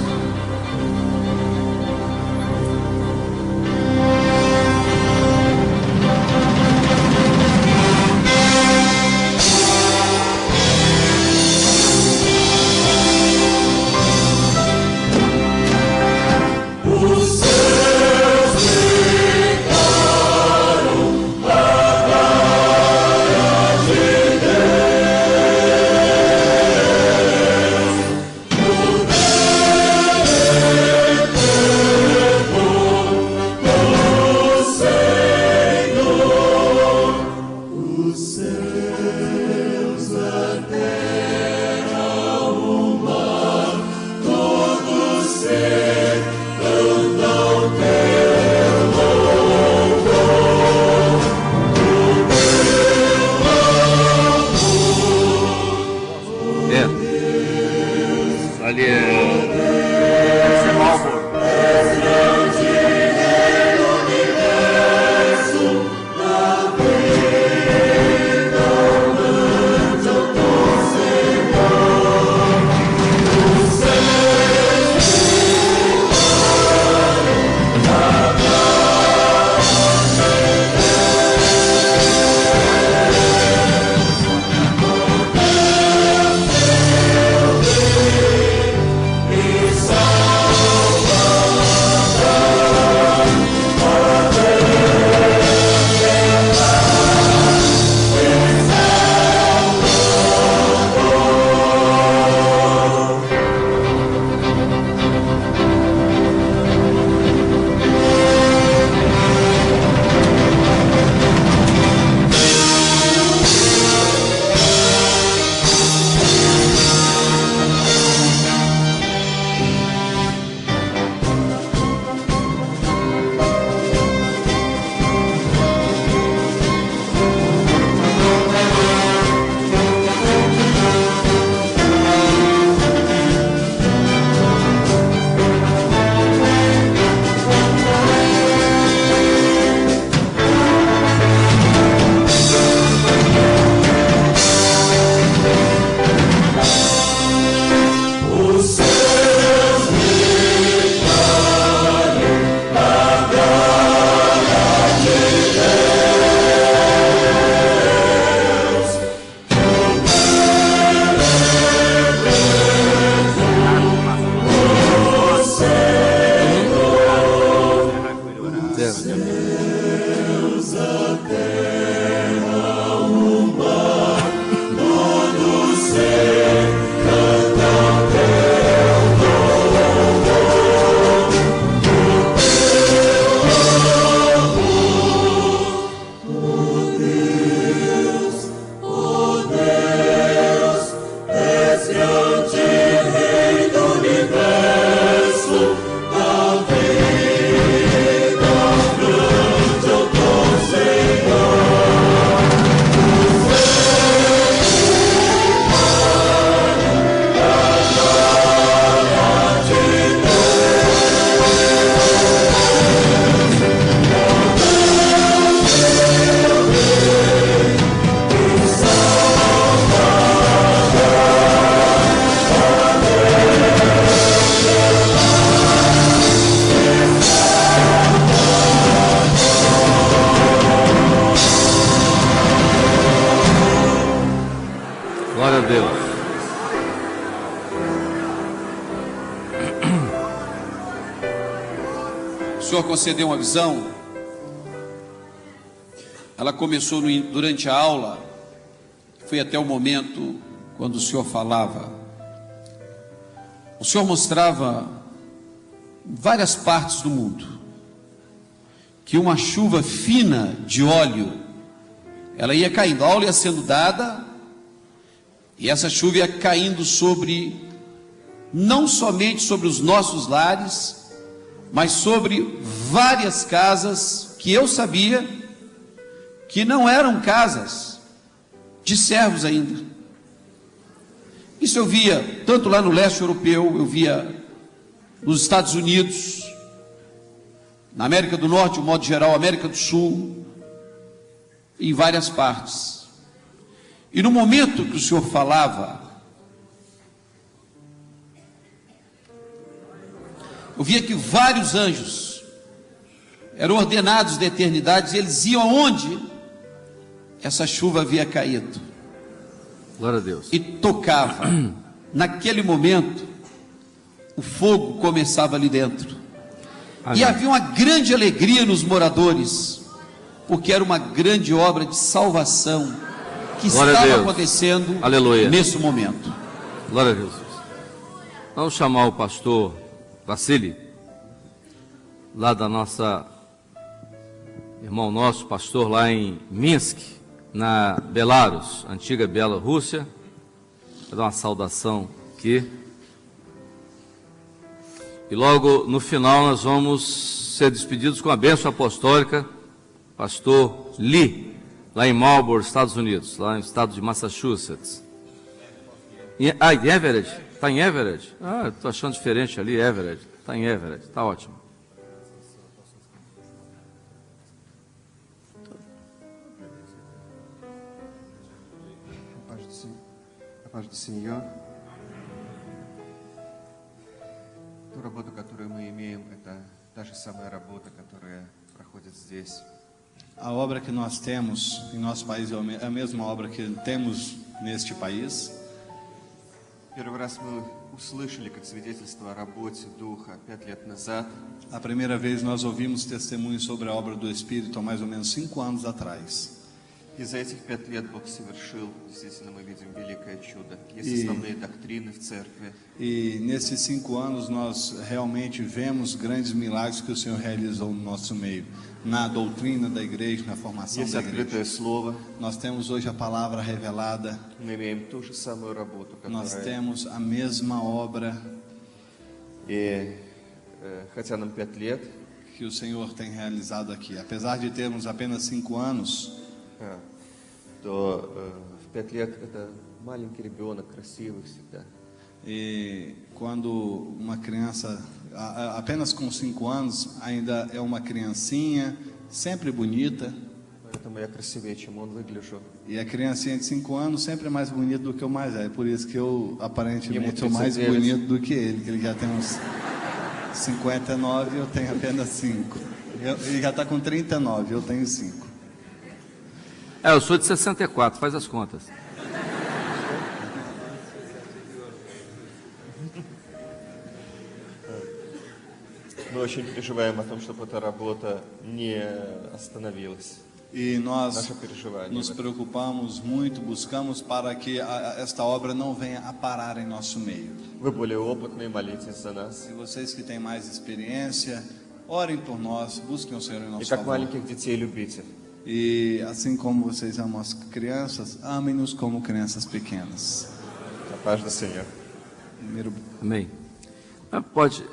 Deus. O Senhor concedeu uma visão. Ela começou durante a aula, foi até o momento quando o Senhor falava. O Senhor mostrava em várias partes do mundo que uma chuva fina de óleo, ela ia caindo, a aula ia sendo dada, e essa chuva ia caindo sobre, não somente sobre os nossos lares, mas sobre várias casas que eu sabia que não eram casas de servos ainda. Isso eu via tanto lá no leste europeu, eu via nos Estados Unidos, na América do Norte, de um modo geral, América do Sul, em várias partes. E no momento que o Senhor falava, eu via que vários anjos eram ordenados da eternidade, e eles iam aonde essa chuva havia caído. Glória a Deus. E tocava. Naquele momento, o fogo começava ali dentro. Amém. E havia uma grande alegria nos moradores, porque era uma grande obra de salvação que Glória estava acontecendo. Aleluia. Nesse momento. Glória a Deus. Vamos chamar o pastor Vassili, lá da nossa, irmão nosso, pastor lá em Minsk, na Belarus, antiga Bielorrússia. Vou dar uma saudação aqui. E logo no final nós vamos ser despedidos com a bênção apostólica, pastor Lee, lá em Marlborough, Estados Unidos, lá no estado de Massachusetts. Em Everett? Está em Everett? Ah, estou achando diferente ali, Everett. Está em Everett, está ótimo. A paz do Senhor. Ту работу, которую мы имеем, это та же самая работа, которая проходит здесь. A obra que nós temos em nosso país é a mesma obra que temos neste país. Первый раз мы услышали как свидетельство о работе Духа 5 лет назад. A primeira vez nós ouvimos testemunho sobre a obra do Espírito há mais ou menos 5 anos atrás. И за этих 5 лет Бог совершил, действительно, мы видим великое чудо. Есть основные доктрины в церкви. E nesses 5 anos nós realmente vemos grandes milagres que o Senhor realizou no nosso meio, na doutrina da igreja, na formação Есть da открытое igreja. слово. Nós temos hoje a palavra revelada, Мы имеем ту же самую работу, nós которая... temos a mesma obra И хотя нам 5 лет, que o Senhor tem realizado aqui. Apesar de termos apenas 5 anos, то в 5 лет это маленький ребенок, красивый всегда. e quando uma criança, apenas com 5 anos, ainda é uma criancinha, sempre bonita, Поэтому я красивее, чем он выгляжу. e a criancinha de 5 anos sempre é mais bonita do que o mais velho. Por isso que eu aparentemente sou Ему mais 39. bonito do que ele, que ele já tem uns 59 e eu tenho apenas 5. Ele já está com 39, eu tenho 5. Eu sou de 64, faz as contas. Мы очень perеживаем о том, чтобы эта работа не остановилась. E nós Наше переживание. nos preocupamos muito, buscamos para que esta obra não venha a parar em nosso meio. Вы более опытные, молитесь за нас. E vocês que têm mais experiência, orem por nós, busquem o Senhor em И nosso как favor. маленьких детей любите. E assim como vocês amam as crianças, amem-nos como crianças pequenas. A paz do Senhor. Primeiro, Amém. Pode,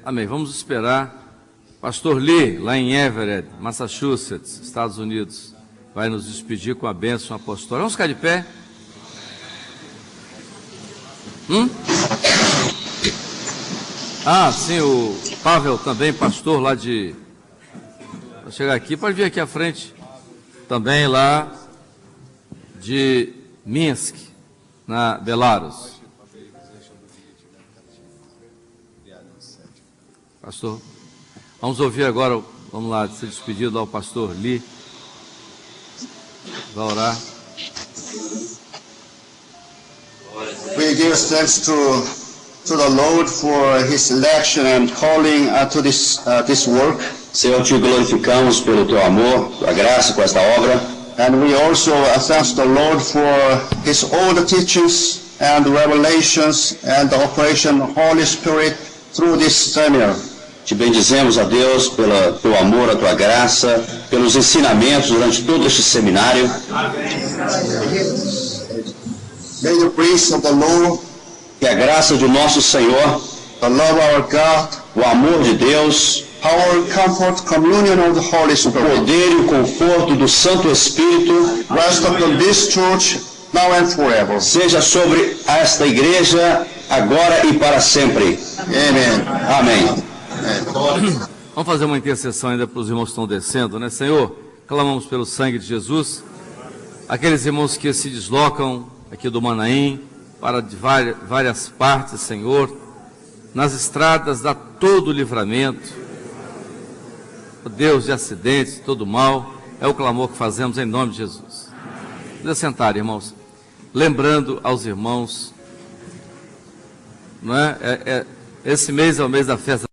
amém. Vamos esperar. Pastor Lee, lá em Everett, Massachusetts, Estados Unidos, vai nos despedir com a bênção apostólica. Vamos ficar de pé? Ah, sim, o Pavel também, pastor lá de... Vou chegar aqui, pode vir aqui à frente. Também lá de Minsk, na Belarus. Pastor, vamos ouvir agora, vamos lá, ser despedido ao pastor Lee. Vai orar. We give thanks to the Lord for His election and calling to this work. Senhor, te glorificamos pelo teu amor, tua graça com esta obra. And we also thank the Lord for His all the teachings and revelations and the operation of the Holy Spirit through this seminar. Te bendizemos a Deus pelo teu amor, a tua graça, pelos ensinamentos durante todo este seminário. May the grace of the Lord, que a graça de nosso Senhor, the love of our God, o amor de Deus, our comfort, communion of the Holy o Spirit, poder e o conforto do Santo Espírito, rest upon this church now and forever. Seja sobre esta igreja agora e para sempre. Amen. Amém. Vamos fazer uma intercessão ainda para os irmãos que estão descendo, né? Senhor, clamamos pelo sangue de Jesus, aqueles irmãos que se deslocam aqui do Manaim para de várias partes, Senhor, nas estradas dá todo o livramento, ó Deus, de acidentes, todo mal, é o clamor que fazemos em nome de Jesus. Vamos sentar, irmãos, lembrando aos irmãos, não é? Esse mês é o mês da festa